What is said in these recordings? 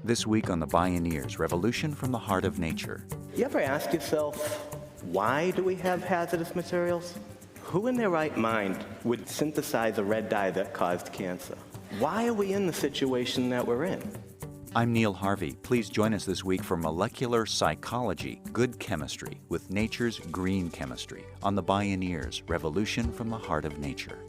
This week on the Bioneers, Revolution from the Heart of Nature. You ever ask yourself, why do we have hazardous materials? Who in their right mind would synthesize a red dye that caused cancer? Why are we in the situation that we're in? I'm Neil Harvey. Please join us this week for Molecular Psychology, Good Chemistry, with Nature's Green Chemistry on the Bioneers, Revolution from the Heart of Nature.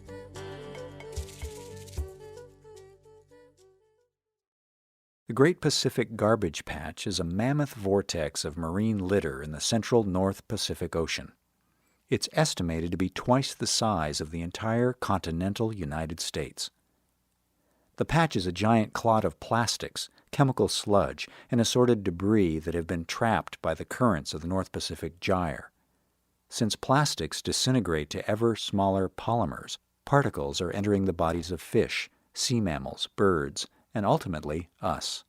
The Great Pacific Garbage Patch is a mammoth vortex of marine litter in the central North Pacific Ocean. It's estimated to be twice the size of the entire continental United States. The patch is a giant clot of plastics, chemical sludge, and assorted debris that have been trapped by the currents of the North Pacific Gyre. Since plastics disintegrate to ever smaller polymers, particles are entering the bodies of fish, sea mammals, birds, and ultimately us.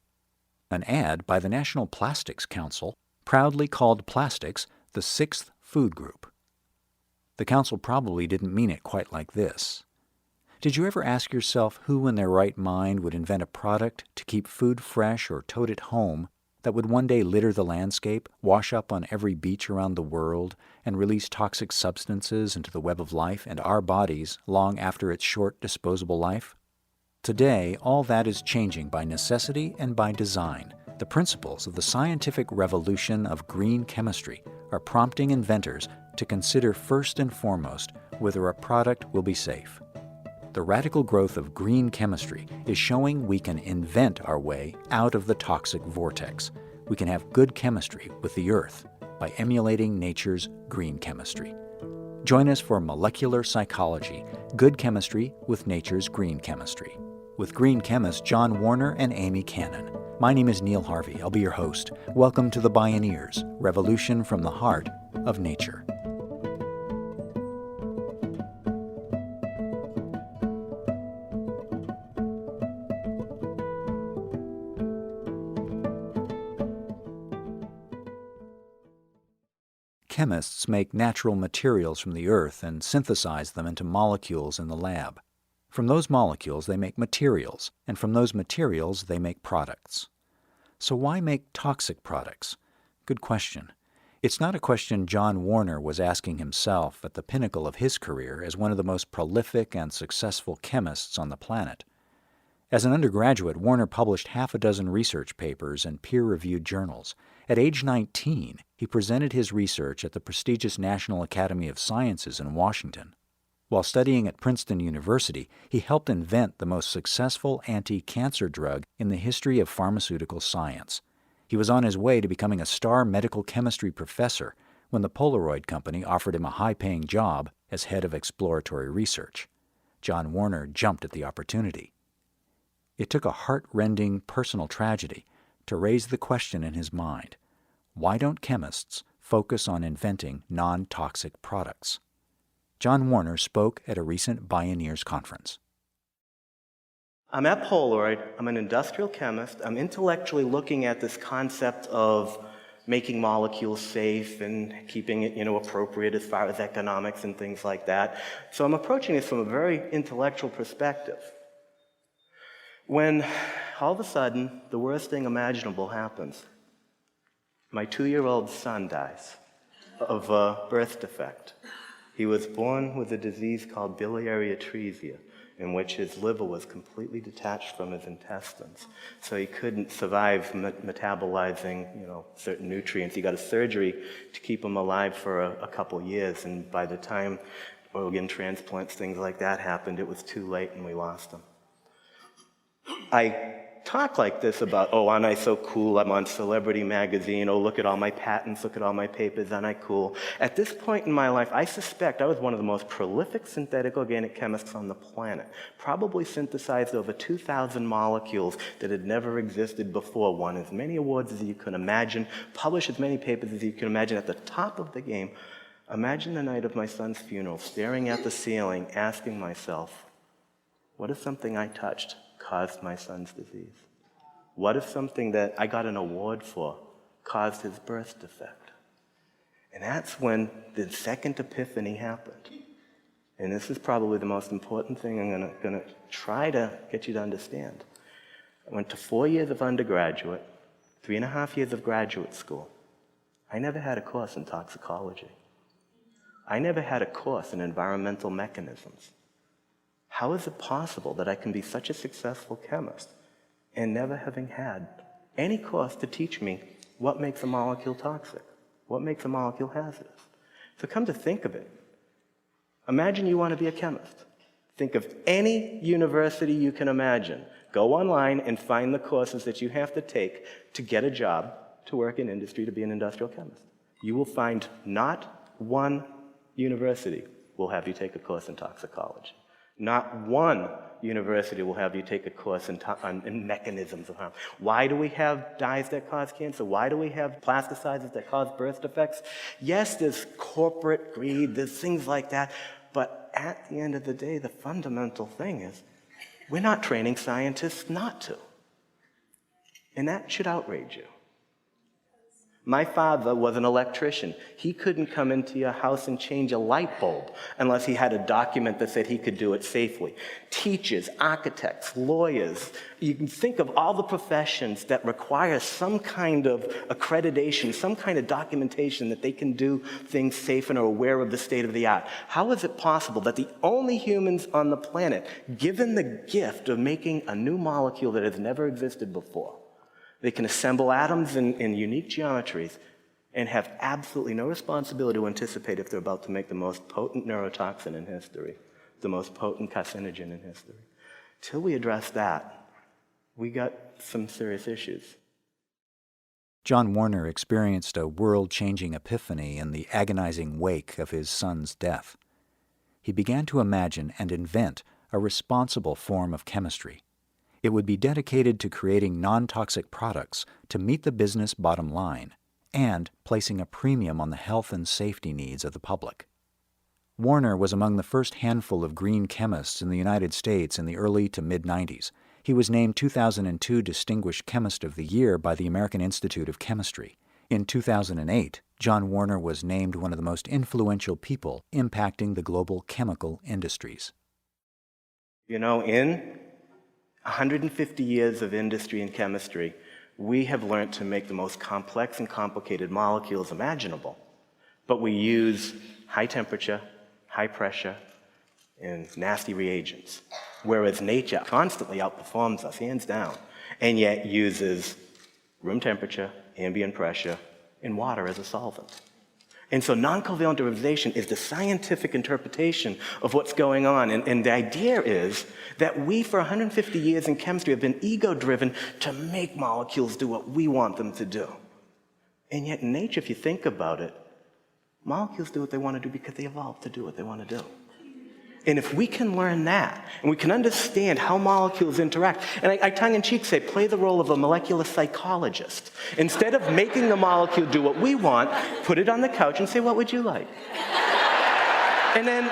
An ad by the National Plastics Council proudly called plastics the sixth food group. The council probably didn't mean it quite like this. Did you ever ask yourself who in their right mind would invent a product to keep food fresh or tote it home that would one day litter the landscape, wash up on every beach around the world, and release toxic substances into the web of life and our bodies long after its short disposable life? Today, all that is changing by necessity and by design. The principles of the scientific revolution of green chemistry are prompting inventors to consider first and foremost whether a product will be safe. The radical growth of green chemistry is showing we can invent our way out of the toxic vortex. We can have good chemistry with the earth by emulating nature's green chemistry. Join us for Molecular Psychology, Good Chemistry with Nature's Green Chemistry, with green chemists John Warner and Amy Cannon. My name is Neil Harvey. I'll be your host. Welcome to the Bioneers, Revolution from the Heart of Nature. Chemists make natural materials from the earth and synthesize them into molecules in the lab. From those molecules, they make materials, and from those materials, they make products. So why make toxic products? Good question. It's not a question John Warner was asking himself at the pinnacle of his career as one of the most prolific and successful chemists on the planet. As an undergraduate, Warner published half a dozen research papers in peer-reviewed journals. At age 19, he presented his research at the prestigious National Academy of Sciences in Washington. While studying at Princeton University, he helped invent the most successful anti-cancer drug in the history of pharmaceutical science. He was on his way to becoming a star medical chemistry professor when the Polaroid company offered him a high-paying job as head of exploratory research. John Warner jumped at the opportunity. It took a heart-rending personal tragedy to raise the question in his mind: why don't chemists focus on inventing non-toxic products? John Warner spoke at a recent Bioneers conference. I'm at Polaroid. I'm an industrial chemist. I'm intellectually looking at this concept of making molecules safe and keeping it, appropriate as far as economics and things like that. So I'm approaching this from a very intellectual perspective. When all of a sudden, the worst thing imaginable happens. My 2-year-old son dies of a birth defect. He was born with a disease called biliary atresia, in which his liver was completely detached from his intestines. So he couldn't survive metabolizing, certain nutrients. He got a surgery to keep him alive for a couple years, and by the time organ transplants, things like that happened, it was too late and we lost him. I talk like this about, aren't I so cool? I'm on Celebrity Magazine. Look at all my patents. Look at all my papers. Aren't I cool? At this point in my life, I suspect I was one of the most prolific synthetic organic chemists on the planet. Probably synthesized over 2,000 molecules that had never existed before. Won as many awards as you can imagine. Published as many papers as you can imagine. At the top of the game. Imagine the night of my son's funeral, staring at the ceiling, asking myself, what if something I touched caused my son's disease? What if something that I got an award for caused his birth defect? And that's when the second epiphany happened. And this is probably the most important thing I'm going to try to get you to understand. I went to 4 years of undergraduate, 3.5 years of graduate school. I never had a course in toxicology. I never had a course in environmental mechanisms. How is it possible that I can be such a successful chemist and never having had any course to teach me what makes a molecule toxic, what makes a molecule hazardous? So come to think of it, imagine you want to be a chemist. Think of any university you can imagine. Go online and find the courses that you have to take to get a job, to work in industry, to be an industrial chemist. You will find not one university will have you take a course in toxicology. Not one university will have you take a course in mechanisms of harm. Why do we have dyes that cause cancer? Why do we have plasticizers that cause birth defects? Yes, there's corporate greed, there's things like that, but at the end of the day, the fundamental thing is we're not training scientists not to. And that should outrage you. My father was an electrician. He couldn't come into your house and change a light bulb unless he had a document that said he could do it safely. Teachers, architects, lawyers, you can think of all the professions that require some kind of accreditation, some kind of documentation that they can do things safe and are aware of the state of the art. How is it possible that the only humans on the planet, given the gift of making a new molecule that has never existed before, they can assemble atoms in unique geometries and have absolutely no responsibility to anticipate if they're about to make the most potent neurotoxin in history, the most potent carcinogen in history? Till we address that, we got some serious issues. John Warner experienced a world-changing epiphany in the agonizing wake of his son's death. He began to imagine and invent a responsible form of chemistry. It would be dedicated to creating non-toxic products to meet the business bottom line and placing a premium on the health and safety needs of the public. Warner was among the first handful of green chemists in the United States in the early to mid-90s. He was named 2002 Distinguished Chemist of the Year by the American Institute of Chemistry. In 2008, John Warner was named one of the most influential people impacting the global chemical industries. You know, in 150 years of industry and chemistry, we have learned to make the most complex and complicated molecules imaginable. But we use high temperature, high pressure, and nasty reagents. Whereas nature constantly outperforms us, hands down, and yet uses room temperature, ambient pressure, and water as a solvent. And so non-covalent derivatization is the scientific interpretation of what's going on. And the idea is that we, for 150 years in chemistry, have been ego-driven to make molecules do what we want them to do. And yet in nature, if you think about it, molecules do what they want to do because they evolved to do what they want to do. And if we can learn that, and we can understand how molecules interact, and I tongue-in-cheek say, play the role of a molecular psychologist. Instead of making the molecule do what we want, put it on the couch and say, what would you like? And then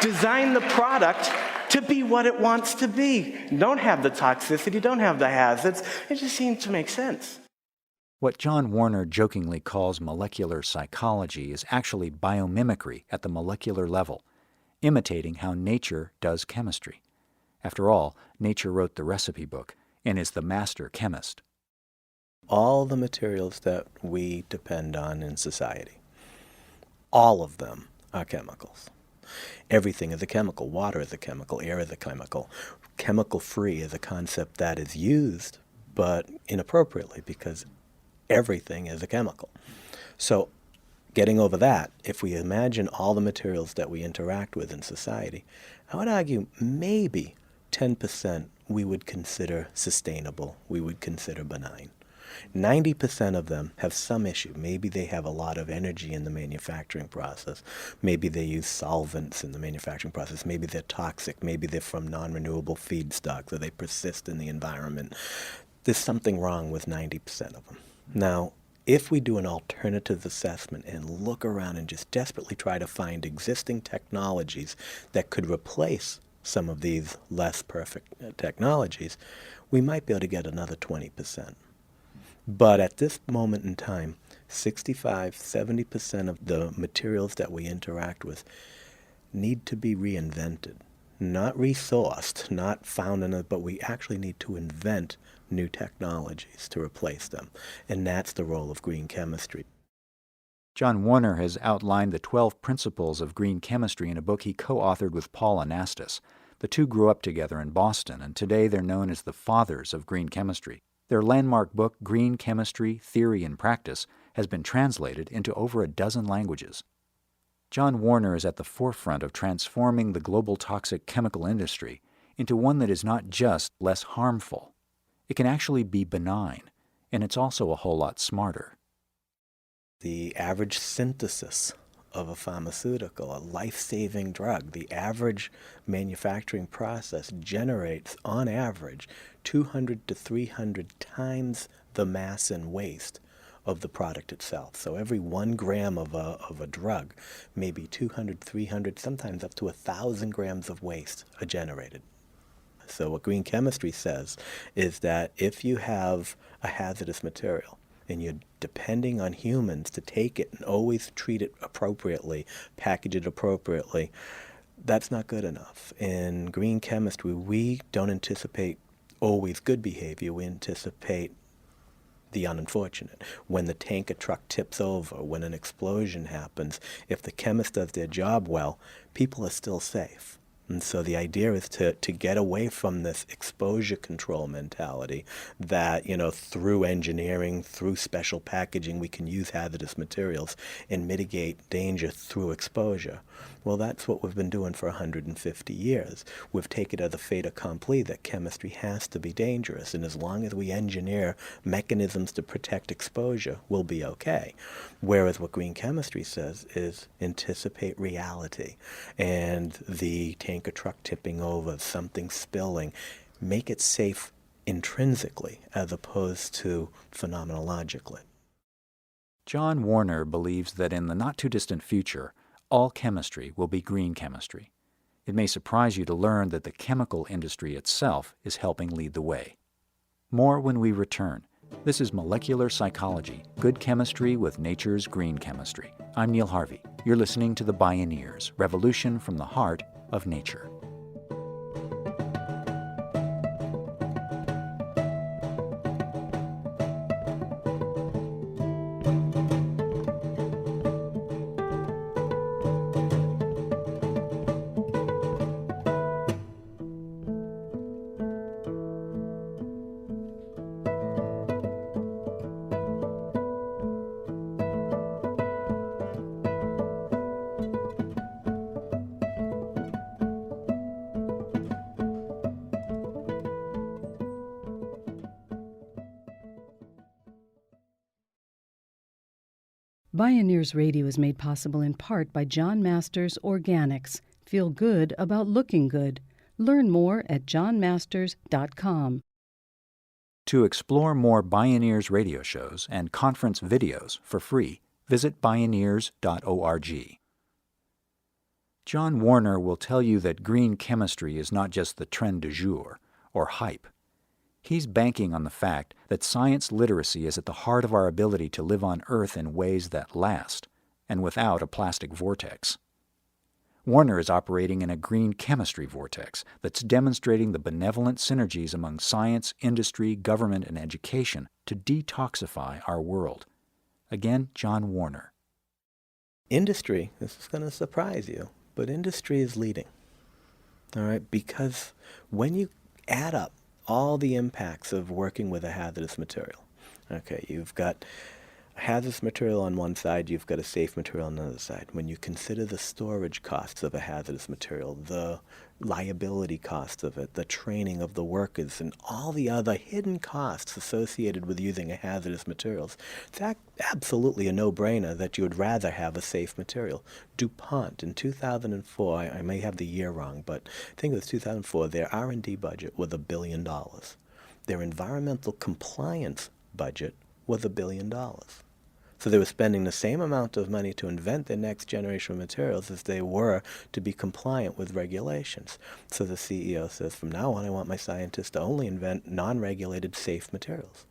design the product to be what it wants to be. Don't have the toxicity, don't have the hazards. It just seems to make sense. What John Warner jokingly calls molecular psychology is actually biomimicry at the molecular level, imitating how nature does chemistry. After all, nature wrote the recipe book and is the master chemist. All the materials that we depend on in society, all of them are chemicals. Everything is a chemical. Water is a chemical. Air is a chemical. Chemical-free is a concept that is used, but inappropriately, because everything is a chemical. So getting over that, if we imagine all the materials that we interact with in society, I would argue maybe 10% we would consider sustainable, we would consider benign. 90% of them have some issue. Maybe they have a lot of energy in the manufacturing process. Maybe they use solvents in the manufacturing process. Maybe they're toxic. Maybe they're from non-renewable feedstocks, or they persist in the environment. There's something wrong with 90% of them. Now, if we do an alternative assessment and look around and just desperately try to find existing technologies that could replace some of these less perfect technologies, we might be able to get another 20%. But at this moment in time, 65-70% of the materials that we interact with need to be reinvented. not resourced, not found in it, but we actually need to invent new technologies to replace them. And that's the role of green chemistry. John Warner has outlined the 12 principles of green chemistry in a book he co-authored with Paul Anastas. The two grew up together in Boston, and today they're known as the fathers of green chemistry. Their landmark book, Green Chemistry, Theory and Practice, has been translated into over a dozen languages. John Warner is at the forefront of transforming the global toxic chemical industry into one that is not just less harmful. It can actually be benign, and it's also a whole lot smarter. The average synthesis of a pharmaceutical, a life-saving drug, the average manufacturing process generates, on average, 200 to 300 times the mass and waste of the product itself. So every 1 gram of a drug, maybe 200, 300, sometimes up to 1,000 grams of waste are generated. So what green chemistry says is that if you have a hazardous material and you're depending on humans to take it and always treat it appropriately, package it appropriately, that's not good enough. In green chemistry, we don't anticipate always good behavior. We anticipate the unfortunate. When the tanker truck tips over, when an explosion happens, if the chemist does their job well, people are still safe. And so the idea is to get away from this exposure control mentality that, through engineering, through special packaging, we can use hazardous materials and mitigate danger through exposure. Well, that's what we've been doing for 150 years. We've taken it as a fait accompli that chemistry has to be dangerous, and as long as we engineer mechanisms to protect exposure, we'll be okay. Whereas what green chemistry says is anticipate reality, and the tanker truck tipping over, something spilling, make it safe intrinsically as opposed to phenomenologically. John Warner believes that in the not-too-distant future, all chemistry will be green chemistry. It may surprise you to learn that the chemical industry itself is helping lead the way. More when we return. This is Molecular Psychology, Good Chemistry with Nature's Green Chemistry. I'm Neil Harvey. You're listening to the Bioneers, Revolution from the Heart of Nature. Bioneers Radio is made possible in part by John Masters Organics. Feel good about looking good. Learn more at johnmasters.com. To explore more Bioneers radio shows and conference videos for free, visit Bioneers.org. John Warner will tell you that green chemistry is not just the trend du jour, or hype. He's banking on the fact that science literacy is at the heart of our ability to live on Earth in ways that last, and without a plastic vortex. Warner is operating in a green chemistry vortex that's demonstrating the benevolent synergies among science, industry, government, and education to detoxify our world. Again, John Warner. Industry, this is going to surprise you, but industry is leading. All right, because when you add up all the impacts of working with a hazardous material. Okay, you've got a hazardous material on one side, you've got a safe material on the other side. When you consider the storage costs of a hazardous material, the liability costs of it, the training of the workers, and all the other hidden costs associated with using a hazardous materials, it's absolutely a no-brainer that you would rather have a safe material. DuPont in 2004, I may have the year wrong, but I think it was 2004, their R&D budget was $1 billion. Their environmental compliance budget was $1 billion. So they were spending the same amount of money to invent the next generation of materials as they were to be compliant with regulations. So the CEO says, from now on, I want my scientists to only invent non-regulated safe materials.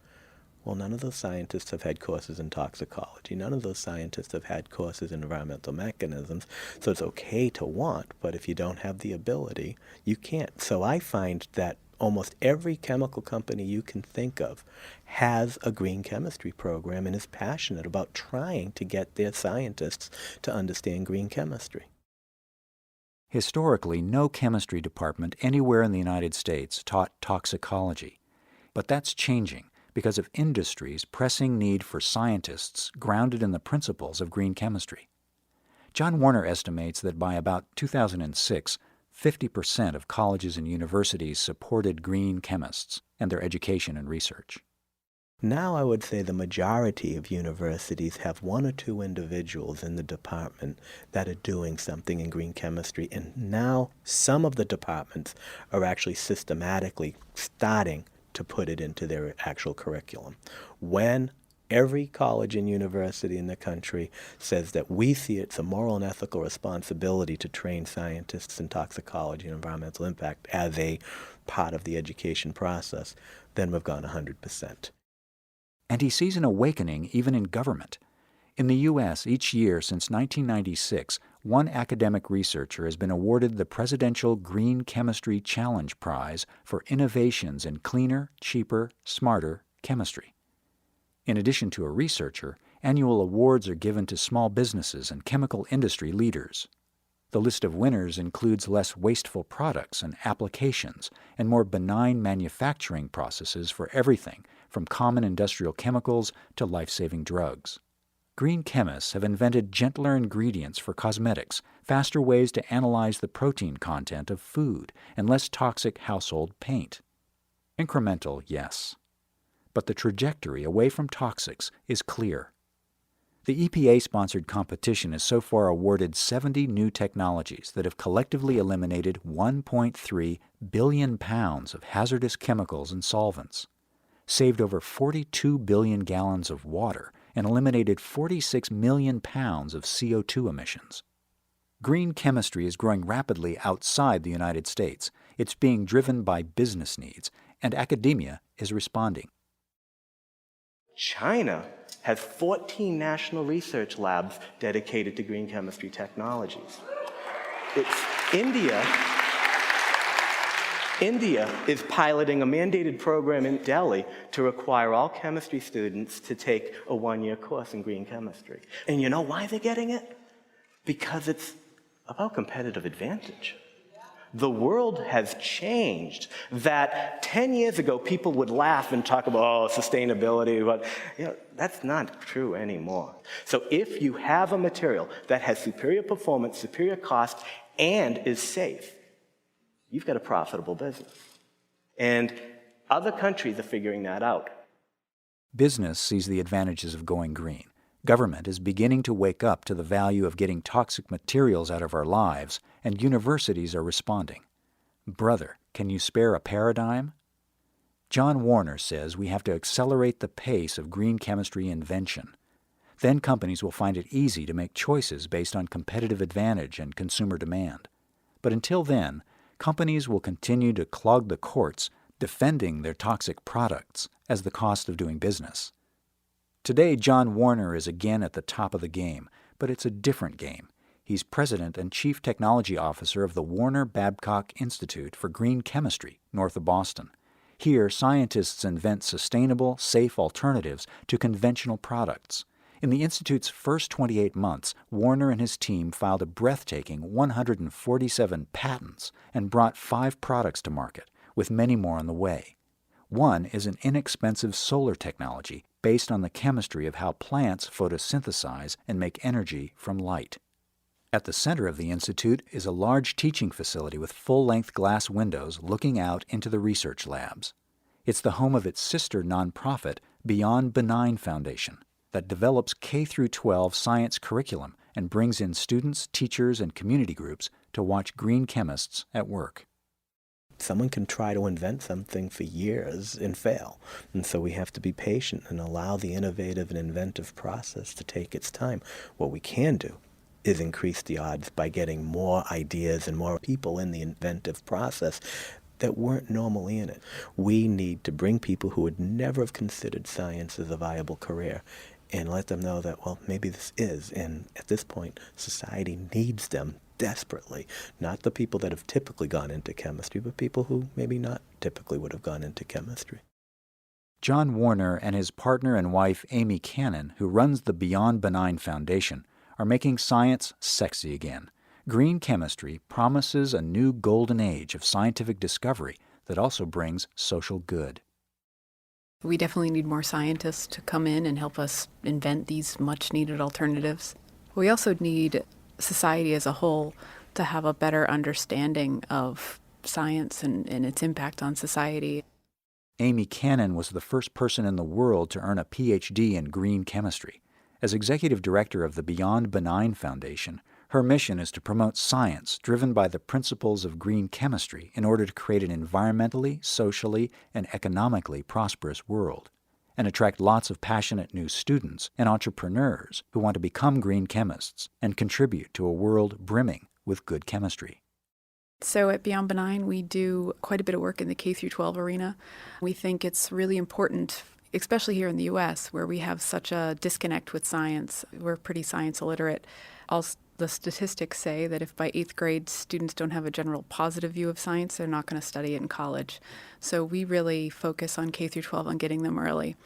Well, none of those scientists have had courses in toxicology. None of those scientists have had courses in environmental mechanisms. So it's okay to want, but if you don't have the ability, you can't. So I find that almost every chemical company you can think of has a green chemistry program and is passionate about trying to get their scientists to understand green chemistry. Historically, no chemistry department anywhere in the United States taught toxicology. But that's changing because of industry's pressing need for scientists grounded in the principles of green chemistry. John Warner estimates that by about 2006, 50% of colleges and universities supported green chemists and their education and research. Now I would say the majority of universities have one or two individuals in the department that are doing something in green chemistry, and now some of the departments are actually systematically starting to put it into their actual curriculum. When every college and university in the country says that we see it's a moral and ethical responsibility to train scientists in toxicology and environmental impact as a part of the education process, then we've gone 100%. And he sees an awakening even in government. In the U.S., each year since 1996, one academic researcher has been awarded the Presidential Green Chemistry Challenge Prize for innovations in cleaner, cheaper, smarter chemistry. In addition to a researcher, annual awards are given to small businesses and chemical industry leaders. The list of winners includes less wasteful products and applications and more benign manufacturing processes for everything from common industrial chemicals to life-saving drugs. Green chemists have invented gentler ingredients for cosmetics, faster ways to analyze the protein content of food, and less toxic household paint. Incremental, yes. But the trajectory away from toxics is clear. The EPA-sponsored competition has so far awarded 70 new technologies that have collectively eliminated 1.3 billion pounds of hazardous chemicals and solvents, saved over 42 billion gallons of water, and eliminated 46 million pounds of CO2 emissions. Green chemistry is growing rapidly outside the United States. It's being driven by business needs, and academia is responding. China has 14 national research labs dedicated to green chemistry technologies. India is piloting a mandated program in Delhi to require all chemistry students to take a one-year course in green chemistry. And you know why they're getting it? Because it's about competitive advantage. The world has changed. That 10 years ago, people would laugh and talk about, sustainability, but that's not true anymore. So if you have a material that has superior performance, superior cost, and is safe, you've got a profitable business. And other countries are figuring that out. Business sees the advantages of going green. Government is beginning to wake up to the value of getting toxic materials out of our lives, and universities are responding. Brother, can you spare a paradigm? John Warner says we have to accelerate the pace of green chemistry invention. Then companies will find it easy to make choices based on competitive advantage and consumer demand. But until then, companies will continue to clog the courts defending their toxic products as the cost of doing business. Today, John Warner is again at the top of the game, but it's a different game. He's president and chief technology officer of the Warner Babcock Institute for Green Chemistry, north of Boston. Here, scientists invent sustainable, safe alternatives to conventional products. In the Institute's first 28 months, Warner and his team filed a breathtaking 147 patents and brought 5 products to market, with many more on the way. One is an inexpensive solar technology based on the chemistry of how plants photosynthesize and make energy from light. At the center of the Institute is a large teaching facility with full-length glass windows looking out into the research labs. It's the home of its sister nonprofit, Beyond Benign Foundation, that develops K-12 science curriculum and brings in students, teachers, and community groups to watch green chemists at work. Someone can try to invent something for years and fail. And so we have to be patient and allow the innovative and inventive process to take its time. What we can do is increase the odds by getting more ideas and more people in the inventive process. that weren't normally in it. We need to bring people who would never have considered science as a viable career and let them know that, well, maybe this is. And at this point, society needs them desperately. Not the people that have typically gone into chemistry, but people who maybe not typically would have gone into chemistry. John Warner and his partner and wife, Amy Cannon, who runs the Beyond Benign Foundation, are making science sexy again. Green chemistry promises a new golden age of scientific discovery that also brings social good. We definitely need more scientists to come in and help us invent these much-needed alternatives. We also need society as a whole to have a better understanding of science and its impact on society. Amy Cannon was the first person in the world to earn a PhD in green chemistry. As executive director of the Beyond Benign Foundation, her mission is to promote science driven by the principles of green chemistry in order to create an environmentally, socially, and economically prosperous world, and attract lots of passionate new students and entrepreneurs who want to become green chemists and contribute to a world brimming with good chemistry. So at Beyond Benign, we do quite a bit of work in the K-12 arena. We think it's really important, especially here in the U.S., where we have such a disconnect with science. We're pretty science illiterate. All the statistics say that if by 8th grade students don't have a general positive view of science, they're not going to study it in college. So we really focus on K-12 on getting them early.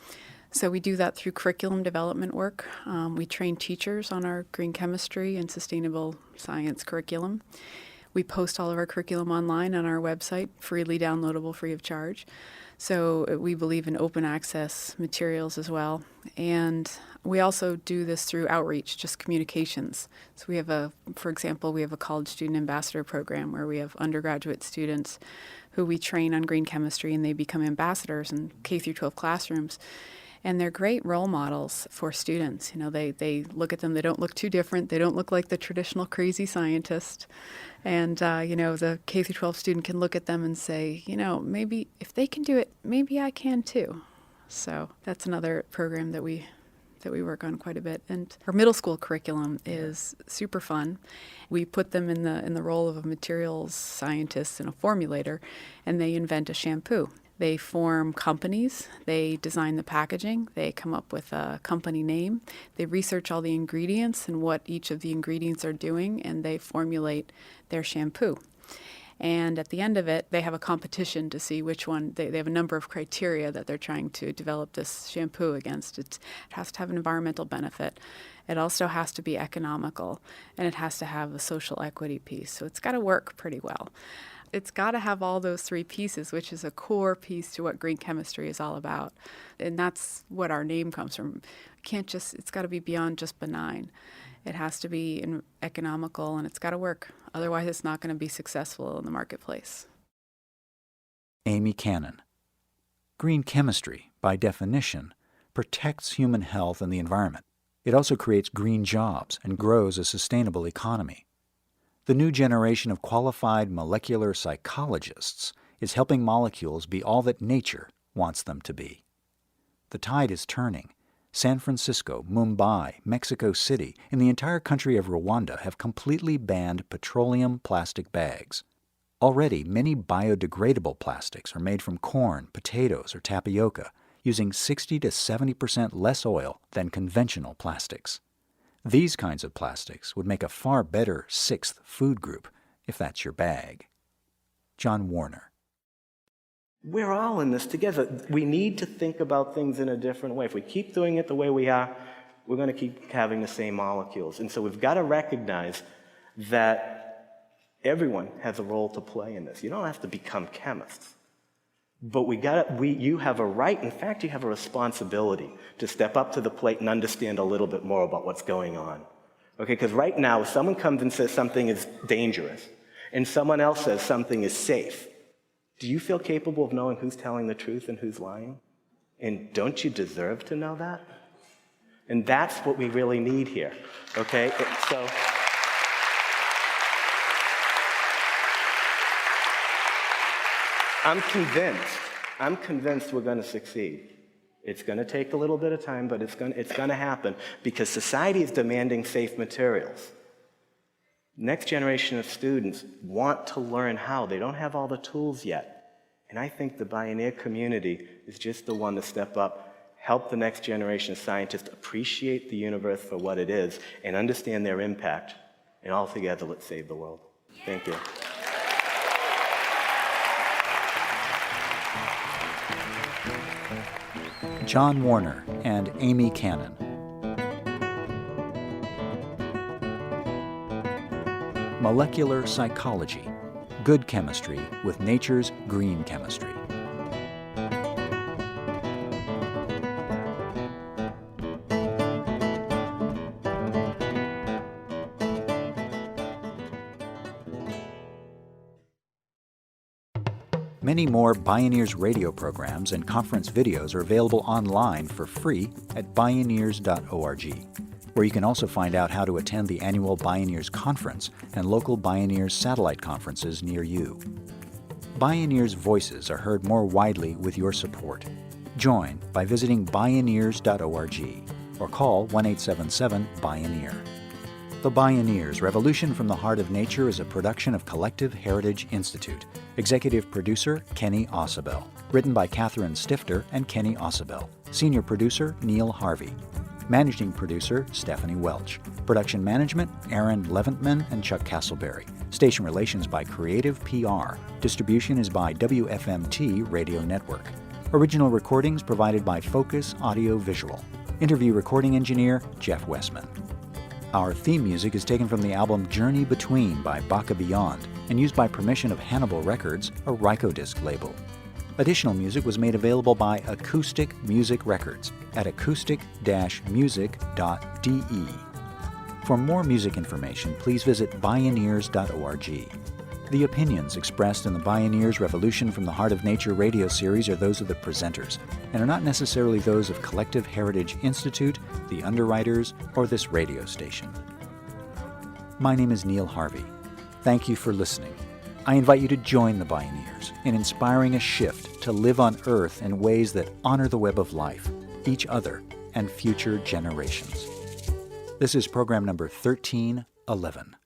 So we do that through curriculum development work. We train teachers on our green chemistry and sustainable science curriculum. We post all of our curriculum online on our website, freely downloadable, free of charge. So we believe in open access materials as well. And we also do this through outreach, just communications. So we have for example, we have a college student ambassador program where we have undergraduate students who we train on green chemistry, and they become ambassadors in K-12 classrooms. And they're great role models for students. You know, they look at them, they don't look too different. They don't look like the traditional crazy scientist. And, the K-12 student can look at them and say, maybe if they can do it, maybe I can too. So that's another program that we work on quite a bit. And our middle school curriculum is super fun. We put them in the role of a materials scientist and a formulator, and they invent a shampoo. They form companies, they design the packaging, they come up with a company name, they research all the ingredients and what each of the ingredients are doing, and they formulate their shampoo. And at the end of it, they have a competition to see which one, they have a number of criteria that they're trying to develop this shampoo against. It has to have an environmental benefit. It also has to be economical, and it has to have a social equity piece. So it's got to work pretty well. It's got to have all those three pieces, which is a core piece to what green chemistry is all about. And that's what our name comes from. It's got to be beyond just benign. It has to be economical, and it's got to work. Otherwise, it's not going to be successful in the marketplace. Amy Cannon. Green chemistry, by definition, protects human health and the environment. It also creates green jobs and grows a sustainable economy. The new generation of qualified molecular psychologists is helping molecules be all that nature wants them to be. The tide is turning. San Francisco, Mumbai, Mexico City, and the entire country of Rwanda have completely banned petroleum plastic bags. Already, many biodegradable plastics are made from corn, potatoes, or tapioca, using 60 to 70% less oil than conventional plastics. These kinds of plastics would make a far better sixth food group, if that's your bag. John Warner. We're all in this together. We need to think about things in a different way. If we keep doing it the way we are, we're going to keep having the same molecules. And so we've got to recognize that everyone has a role to play in this. You don't have to become chemists. But you have a right, in fact, you have a responsibility to step up to the plate and understand a little bit more about what's going on. Okay, because right now, if someone comes and says something is dangerous, and someone else says something is safe, do you feel capable of knowing who's telling the truth and who's lying? And don't you deserve to know that? And that's what we really need here, okay? So I'm convinced we're going to succeed. It's going to take a little bit of time, but it's going to happen because society is demanding safe materials. Next generation of students want to learn how. They don't have all the tools yet. And I think the Bioneer community is just the one to step up, help the next generation of scientists appreciate the universe for what it is and understand their impact. And all together, let's save the world. Thank you. John Warner and Amy Cannon. Molecular Psychology, Good Chemistry with Nature's Green Chemistry. Many more Bioneers radio programs and conference videos are available online for free at bioneers.org, where you can also find out how to attend the annual Bioneers Conference and local Bioneers satellite conferences near you. Bioneers' voices are heard more widely with your support. Join by visiting bioneers.org or call 1-877-BIONEER. The Bioneers, Revolution from the Heart of Nature is a production of Collective Heritage Institute. Executive producer, Kenny Ausubel. Written by Catherine Stifter and Kenny Ausubel. Senior producer, Neil Harvey. Managing producer, Stephanie Welch. Production management, Aaron Leventman and Chuck Castleberry. Station relations by Creative PR. Distribution is by WFMT Radio Network. Original recordings provided by Focus Audio Visual. Interview recording engineer, Jeff Westman. Our theme music is taken from the album Journey Between by Baka Beyond and used by permission of Hannibal Records, a Rykodisc label. Additional music was made available by Acoustic Music Records at acoustic-music.de. For more music information, please visit bioneers.org. The opinions expressed in the Bioneers Revolution from the Heart of Nature radio series are those of the presenters and are not necessarily those of Collective Heritage Institute, the underwriters, or this radio station. My name is Neil Harvey. Thank you for listening. I invite you to join the Bioneers in inspiring a shift to live on Earth in ways that honor the web of life, each other, and future generations. This is program number 1311.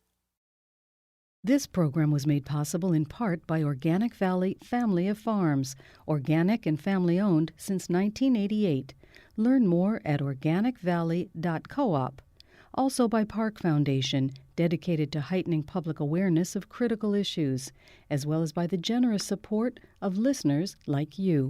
This program was made possible in part by Organic Valley Family of Farms, organic and family-owned since 1988. Learn more at organicvalley.coop. Also by Park Foundation, dedicated to heightening public awareness of critical issues, as well as by the generous support of listeners like you.